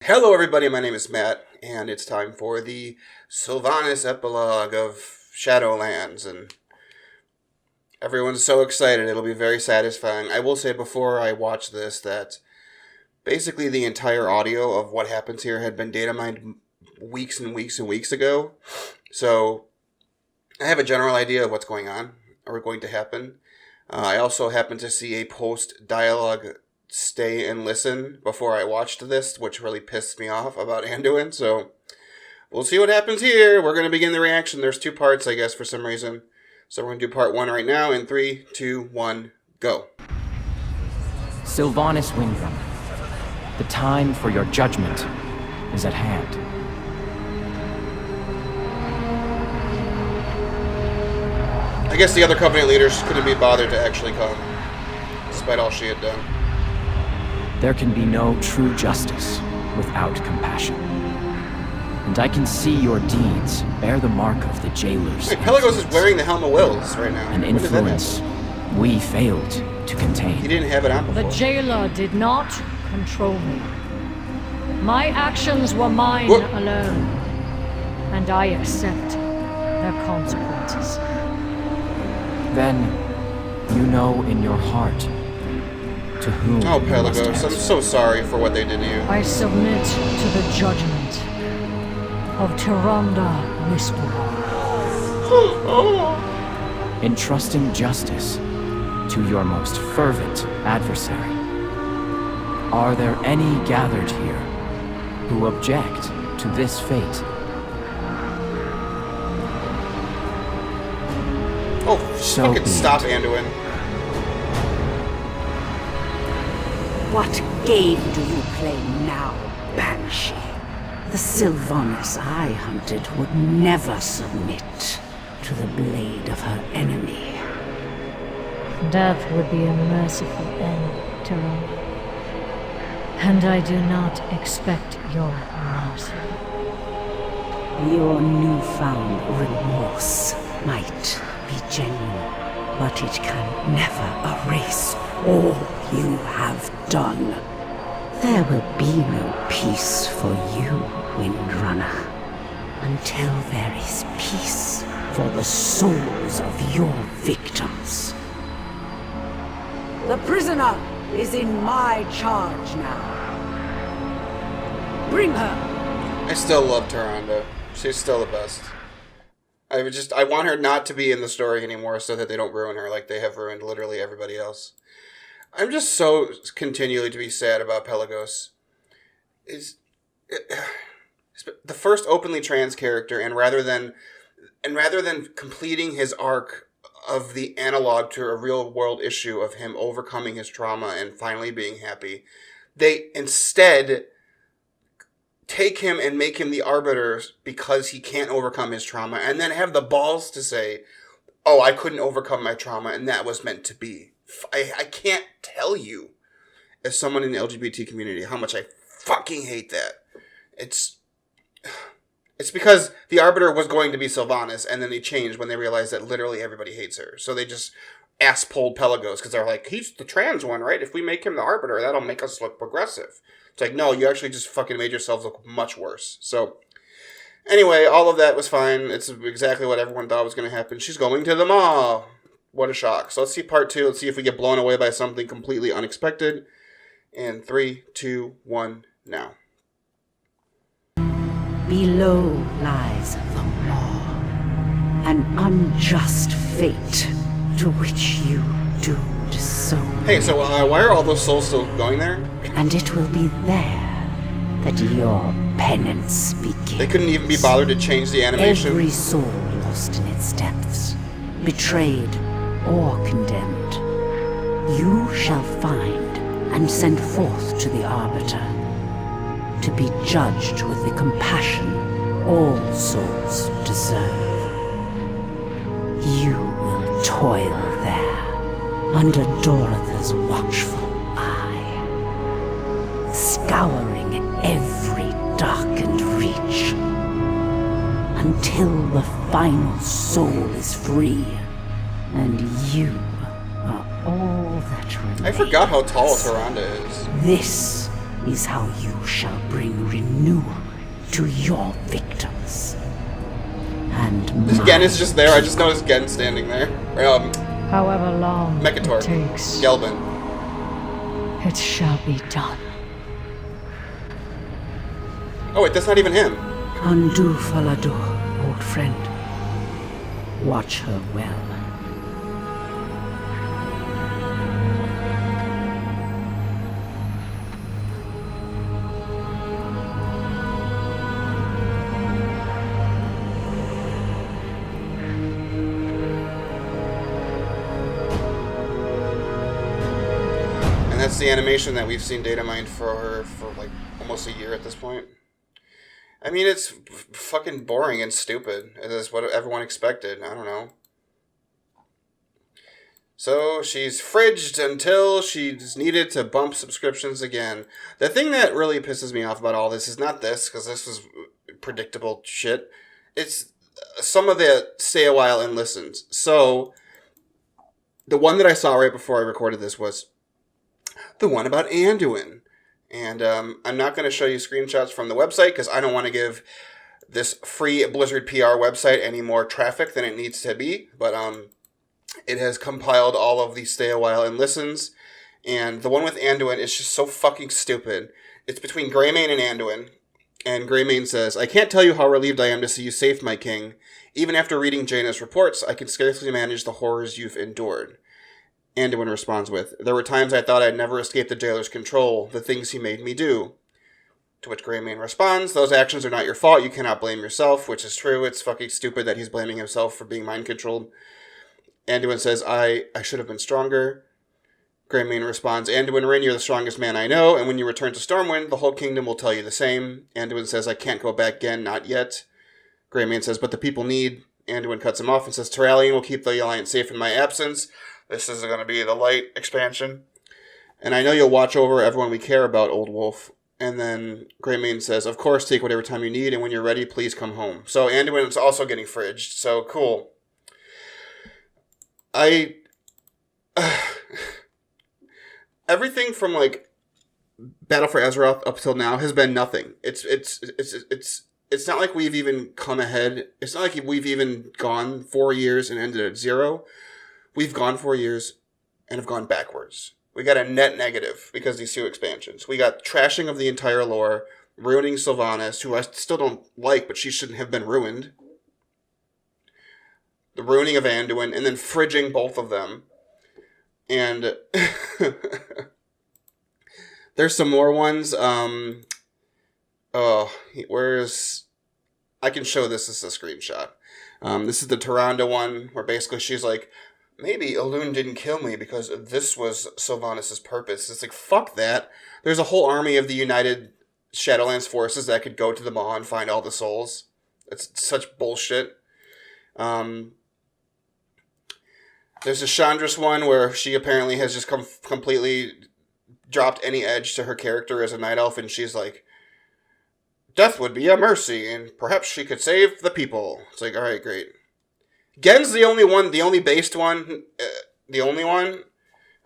Hello, everybody. My name is Matt, and it's time for the Sylvanas epilogue of Shadowlands. And everyone's so excited; it'll be very satisfying. I will say before I watch this that basically the entire audio of what happens here had been data mined weeks and weeks and weeks ago, so I have a general idea of what's going on or going to happen. I also happened to see a post-dialogue stay and listen before I watched this, which really pissed me off about Anduin, so we'll see what happens here. We're going to begin the reaction. There's two parts, I guess, for some reason. So we're going to do part one right now in 3, 2, 1, go. Sylvanas Windrunner, the time for your judgment is at hand. I guess the other Covenant leaders couldn't be bothered to actually come, despite all she had done. There can be no true justice without compassion. And I can see your deeds bear the mark of the jailer's Hey, Pelagos is wearing the Helm of Wills right now. an influence we failed to He contain. didn't have it on before. The jailer did not control me. My actions were mine Whoop. alone, and I accept their consequences. Then, you know in your heart to whom Oh, you must Pelagos, I'm answer. so sorry for what they did to you. I submit to the judgment of Tyrande Whisperer. Entrusting justice to your most fervent adversary. Are there any gathered here who object to this fate? Oh, So fucking be stop, it. Anduin. What game do you play now, Banshee? The Sylvanas I hunted would never submit to the blade of her enemy. Death would be a merciful end, Tyrande. And I do not expect your mercy. Your newfound remorse might be genuine, but it can never erase all you have done. There will be no peace for you, Windrunner, until there is peace for the souls of your victims. The prisoner is in my charge now. Bring her! I still love Tyrande. She's still the best. I want her not to be in the story anymore so that they don't ruin her like they have ruined literally everybody else. I'm just so continually to be sad about Pelagos. Is the first openly trans character, and rather than completing his arc of the analog to a real world issue of him overcoming his trauma and finally being happy, they instead take him and make him the arbiter because he can't overcome his trauma, and then have the balls to say, oh, I couldn't overcome my trauma and that was meant to be. I can't tell you, as someone in the LGBT community, how much I fucking hate that. It's because the arbiter was going to be Sylvanas, and then they changed when they realized that literally everybody hates her. So they just ass-pulled Pelagos, because they're like, he's the trans one, right? If we make him the arbiter, that'll make us look progressive. It's like, no, you actually just fucking made yourselves look much worse. So, anyway, all of that was fine. It's exactly what everyone thought was going to happen. She's going to the mall. What a shock. So let's see part 2. Let's see if we get blown away by something completely unexpected. In 3, 2, 1, now. Below lies the maw, an unjust fate to which you doomed so Hey, so why are all those souls still going there? and it will be there that your penance begins. They couldn't even be bothered to change the animation. Every soul lost in its depths, betrayed or condemned, you shall find and send forth to the Arbiter, to be judged with the compassion all souls deserve. You will toil there, under Dorotha's watchful eye, scouring every darkened reach, until the final soul is free, and you are all that remains. I forgot how tall Tyrande is. This is how you shall bring renewal to your victims. And Gen is just there. I just noticed Gen standing there. However long Mekator. it takes, Gelbin. it shall be done. Oh wait, that's not even him. Andu Falador, old friend. Watch her well. And that's the animation that we've seen data mined for like almost a year at this point. I mean, it's fucking boring and stupid. It is what everyone expected. I don't know. So she's fridged until she's needed to bump subscriptions again. The thing that really pisses me off about all this is not this, because this was predictable shit. It's some of the stay a while and listens. So the one that I saw right before I recorded this was the one about Anduin. And I'm not going to show you screenshots from the website because I don't want to give this free Blizzard PR website any more traffic than it needs to be. But it has compiled all of these stay a while and listens. And the one with Anduin is just so fucking stupid. It's between Greymane and Anduin. And Greymane says, "I can't tell you how relieved I am to see you safe, my king. Even after reading Jaina's reports, I can scarcely manage the horrors you've endured." Anduin responds with, "There were times I thought I'd never escape the jailer's control, the things he made me do." To which Greymane responds, "Those actions are not your fault, you cannot blame yourself," which is true. It's fucking stupid that he's blaming himself for being mind-controlled. Anduin says, I should have been stronger." Greymane responds, "Anduin Rin, you're the strongest man I know, and when you return to Stormwind, the whole kingdom will tell you the same." Anduin says, "I can't go back again, not yet." Greymane says, "But the people need." Anduin cuts him off and says, "Terralion will keep the Alliance safe in my absence. This is going to be the light expansion. And I know you'll watch over everyone we care about, Old Wolf." And then Greymane says, "Of course, take whatever time you need, and when you're ready, please come home." So Anduin is also getting fridged. So cool. Everything from like Battle for Azeroth up till now has been nothing. It's not like we've even come ahead. It's not like we've even gone 4 years and ended at 0. We've gone 4 years and have gone backwards. We got a net negative because of these 2 expansions. We got trashing of the entire lore, ruining Sylvanas, who I still don't like, but she shouldn't have been ruined. The ruining of Anduin, and then fridging both of them. And there's some more ones. Where's... I can show this as a screenshot. This is the Tyrande one, where basically she's like, "Maybe Elune didn't kill me because this was Sylvanas' purpose." It's like, fuck that. There's a whole army of the United Shadowlands forces that could go to the Maw and find all the souls. It's such bullshit. There's a Chandris one where she apparently has just completely dropped any edge to her character as a night elf, and she's like, "Death would be a mercy, and perhaps she could save the people." It's like, alright, great. Gen's the only one, the only based one,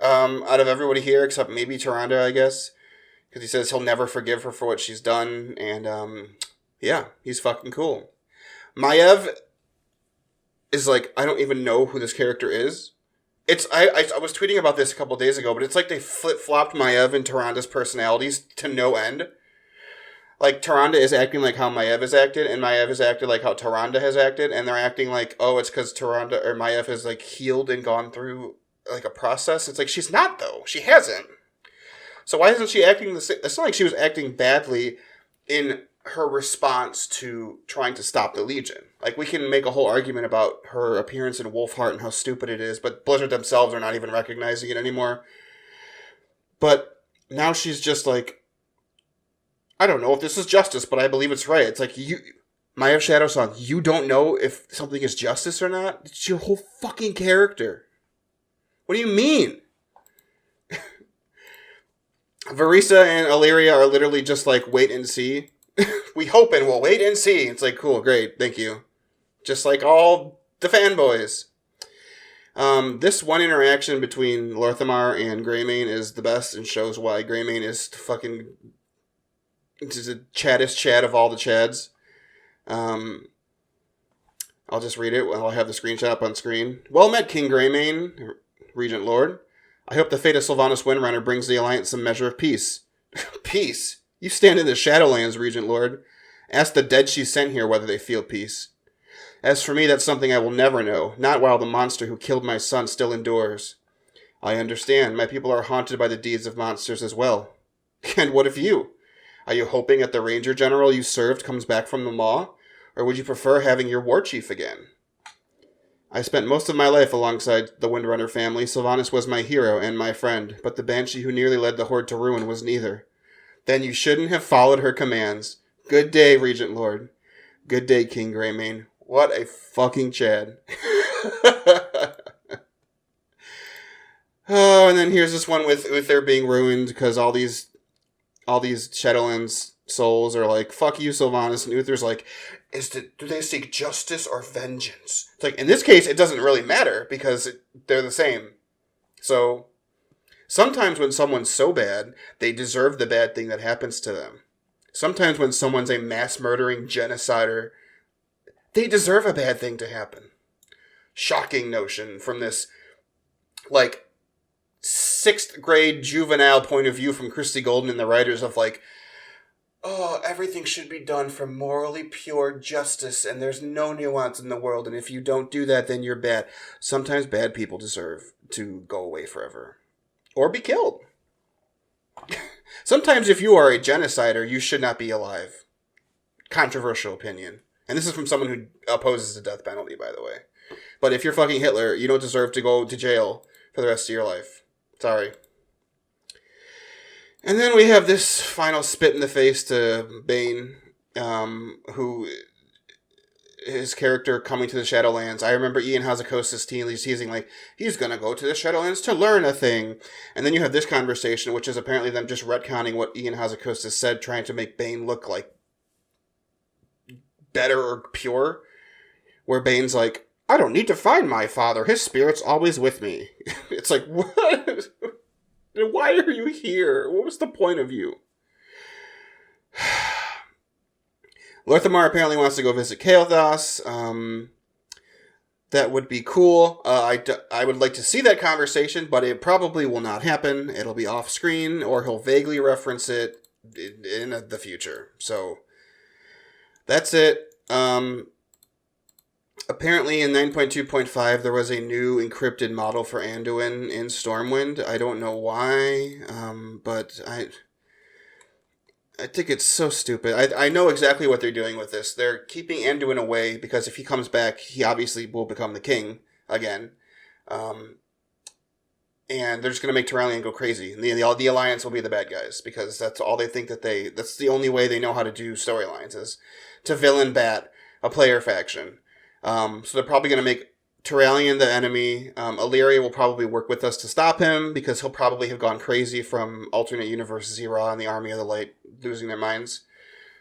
out of everybody here, except maybe Tyrande, I guess. Because he says he'll never forgive her for what she's done, and, yeah, he's fucking cool. Maiev is like, I don't even know who this character is. I was tweeting about this a couple days ago, but it's like they flip-flopped Maiev and Tyrande's personalities to no end. Like, Tyrande is acting like how Maiev has acted, and Maiev has acted like how Tyrande has acted, and they're acting like, oh, it's because Tyrande or Maiev has, like, healed and gone through, like, a process. It's like, she's not, though. She hasn't. So why isn't she acting the same? It's not like she was acting badly in her response to trying to stop the Legion. Like, we can make a whole argument about her appearance in Wolfheart and how stupid it is, but Blizzard themselves are not even recognizing it anymore. But now she's just like, I don't know if this is justice, but I believe it's right. It's like, Maiev Shadowsong, you don't know if something is justice or not? It's your whole fucking character. What do you mean? Varisa and Illyria are literally just like, wait and see. We hope and we'll wait and see. It's like, cool, great, thank you. Just like all the fanboys. This one interaction between Lorthamar and Greymane is the best and shows why Greymane is fucking This is the chattest chat of all the chads. I'll just read it. I'll have the screenshot up on screen. Well met, King Greymane, Regent Lord. I hope the fate of Sylvanas Windrunner brings the Alliance some measure of peace. Peace? You stand in the Shadowlands, Regent Lord. Ask the dead she sent here whether they feel peace. As for me, that's something I will never know, not while the monster who killed my son still endures. I understand. My people are haunted by the deeds of monsters as well. And what of you? Are you hoping that the Ranger General you served comes back from the Maw? Or would you prefer having your war chief again? I spent most of my life alongside the Windrunner family. Sylvanas was my hero and my friend, but the banshee who nearly led the Horde to ruin was neither. Then you shouldn't have followed her commands. Good day, Regent Lord. Good day, King Greymane. What a fucking Chad. Oh, and then here's this one with their being ruined because all these Shadowlands souls are like, fuck you, Sylvanas. And Uther's like, do they seek justice or vengeance? It's like, in this case, it doesn't really matter because they're the same. So, sometimes when someone's so bad, they deserve the bad thing that happens to them. Sometimes when someone's a mass-murdering genocider, they deserve a bad thing to happen. Shocking notion from this, like, 6th grade juvenile point of view from Christy Golden and the writers of, like, oh, everything should be done for morally pure justice, and there's no nuance in the world, and if you don't do that, then you're bad. Sometimes bad people deserve to go away forever. Or be killed. Sometimes if you are a genocider, you should not be alive. Controversial opinion. And this is from someone who opposes the death penalty, by the way. But if you're fucking Hitler, you don't deserve to go to jail for the rest of your life. Sorry. And then we have this final spit in the face to Bane, who his character coming to the Shadowlands. I remember Ian Hazzikostas teasing like, he's gonna go to the Shadowlands to learn a thing. And then you have this conversation, which is apparently them just retconning what Ian Hazzikostas said, trying to make Bane look like better or pure. Where Bane's like, I don't need to find my father. His spirit's always with me. It's like, what? Why are you here? What was the point of you? Lorthamar apparently wants to go visit Kael'thas. That would be cool. I would like to see that conversation, but it probably will not happen. It'll be off screen, or he'll vaguely reference it in the future. So, that's it. Apparently in 9.2.5 there was a new encrypted model for Anduin in Stormwind. I don't know why, but I think it's so stupid. I know exactly what they're doing with this. They're keeping Anduin away because if he comes back, he obviously will become the king again. And they're just going to make Tyrellian go crazy. And the Alliance will be the bad guys because that's all they think that's the only way they know how to do storylines is to villain bat a player faction. So they're probably going to make Tyrellian the enemy. Illyria will probably work with us to stop him because he'll probably have gone crazy from alternate universe Zerah and the Army of the Light losing their minds,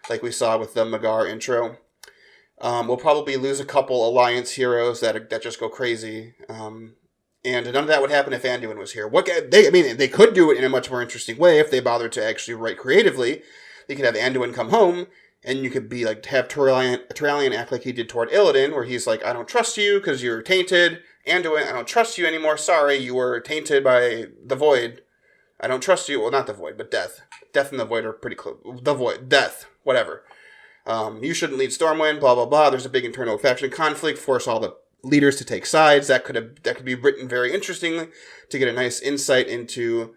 like we saw with the Magar intro. We'll probably lose a couple Alliance heroes that just go crazy. And none of that would happen if Anduin was here. They could do it in a much more interesting way if they bothered to actually write creatively. They could have Anduin come home. And you could be like, have Tyrellian act like he did toward Illidan, where he's like, I don't trust you because you're tainted. Anduin, I don't trust you anymore. Sorry, you were tainted by the Void. I don't trust you. Well, not the Void, but Death. Death and the Void are pretty close. The Void. Death. Whatever. You shouldn't lead Stormwind, blah, blah, blah. There's a big internal faction conflict. Force all the leaders to take sides. That could be written very interestingly to get a nice insight into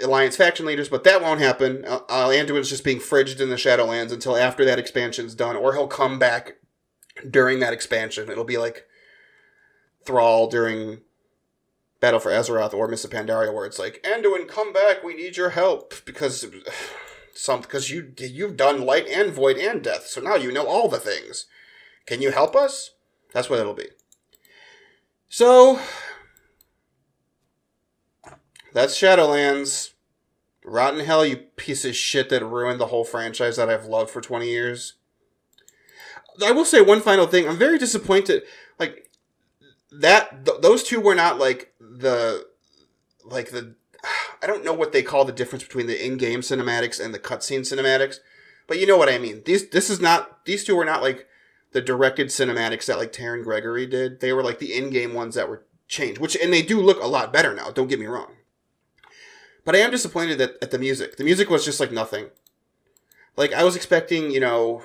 Alliance faction leaders, but that won't happen. Anduin's just being fridged in the Shadowlands until after that expansion's done, or he'll come back during that expansion. It'll be like Thrall during Battle for Azeroth or Mists of Pandaria, where it's like, Anduin, come back, we need your help, because you've done Light and Void and Death, so now you know all the things. Can you help us? That's what it'll be. So, that's Shadowlands. Rotten hell, you piece of shit that ruined the whole franchise that I've loved for 20 years. I will say one final thing. I'm very disappointed. Like, those two were not like the I don't know what they call the difference between the in-game cinematics and the cutscene cinematics, but you know what I mean. These two were not like the directed cinematics that like Taron Gregory did. They were like the in-game ones that were changed, and they do look a lot better now. Don't get me wrong. But I am disappointed at the music. The music was just like nothing. Like, I was expecting,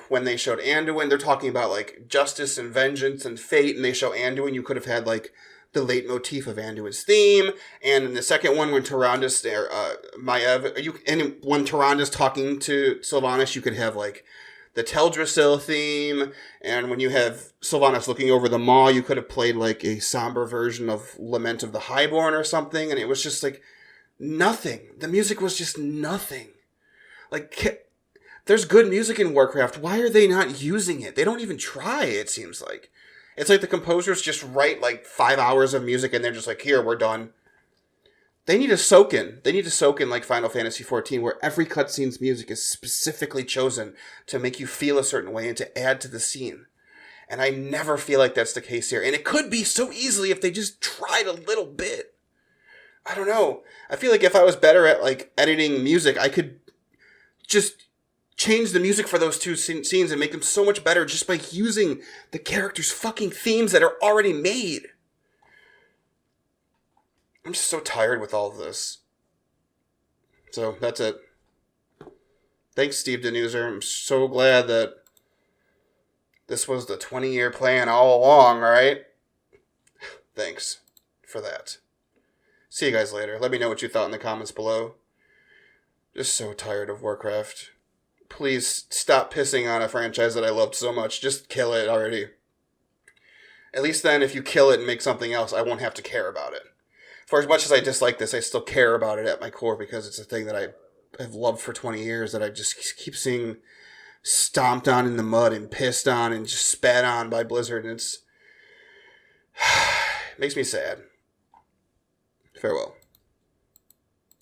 when they showed Anduin, they're talking about, like, justice and vengeance and fate, and they show Anduin, you could have had, like, the leitmotif of Anduin's theme, and in the second one, when Tyranda's there, when Tyranda's talking to Sylvanas, you could have, like, the Teldrassil theme, and when you have Sylvanas looking over the maw, you could have played, like, a somber version of Lament of the Highborn or something, and it was just, like, nothing. The music was just nothing. Like, there's good music in Warcraft. Why are they not using it? They don't even try, it seems like. It's like the composers just write like 5 hours of music and they're just like, here, we're done. They need to soak in. They need to soak in like Final Fantasy XIV, where every cutscene's music is specifically chosen to make you feel a certain way and to add to the scene. And I never feel like that's the case here. And it could be so easily if they just tried a little bit. I don't know. I feel like if I was better at like editing music, I could just change the music for those two scenes and make them so much better just by using the characters' fucking themes that are already made. I'm just so tired with all of this. So, that's it. Thanks, Steve Denuser. I'm so glad that this was the 20-year plan all along, right? Thanks for that. See you guys later. Let me know what you thought in the comments below. Just so tired of Warcraft. Please stop pissing on a franchise that I loved so much. Just kill it already. At least then, if you kill it and make something else, I won't have to care about it. For as much as I dislike this, I still care about it at my core because it's a thing that I have loved for 20 years that I just keep seeing stomped on in the mud and pissed on and just spat on by Blizzard. And it makes me sad. Farewell.